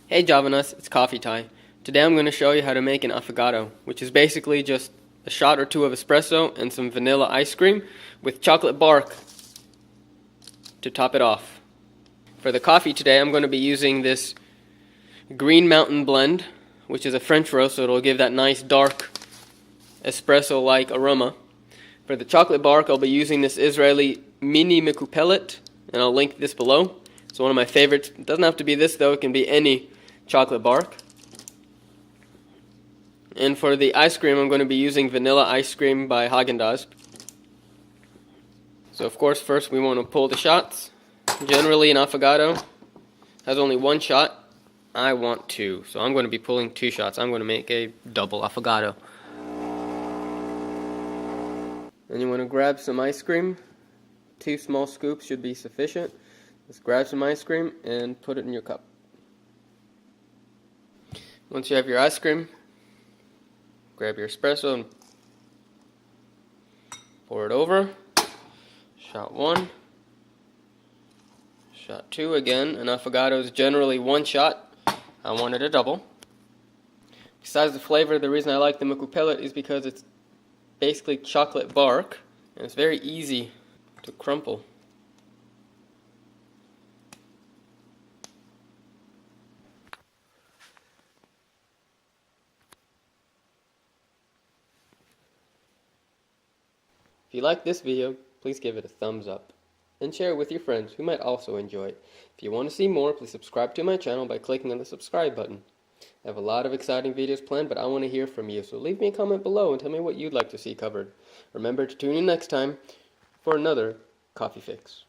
Hey Javanas, it's Koffeetie. Today I'm going to show you how to make an affogato, which is basically just a shot or two of espresso and some vanilla ice cream with chocolate bark to top it off. For the coffee today I'm going to be using this Green Mountain blend, which is a French roast, so it'll give that nice dark espresso-like aroma. For the chocolate bark I'll be using this Israeli mini miku pellet, and I'll link this below. It's one of my favorites. It doesn't have to be this though, it can be any chocolate bark. And for the ice cream, I'm going to be using vanilla ice cream by Haagen-Dazs. So of course, first we want to pull the shots. Generally an affogato has only one shot. I want two, so I'm going to be pulling two shots. I'm going to make a double affogato. And you want to grab some ice cream. 2 small scoops should be sufficient. Just grab some ice cream and put it in your cup. Once you have your ice cream, grab your espresso and pour it over. Shot 1. Shot 2 again. An affogato is generally one shot. I wanted a double. Besides the flavor, the reason I like the miku pellet is because it's basically chocolate bark and it's very easy to crumple. If you like this video, please give it a thumbs up and share it with your friends who might also enjoy it. If you want to see more, please subscribe to my channel by clicking on the subscribe button. I have a lot of exciting videos planned, but I want to hear from you, so leave me a comment below and tell me what you'd like to see covered. Remember to tune in next time for another Coffee Fix.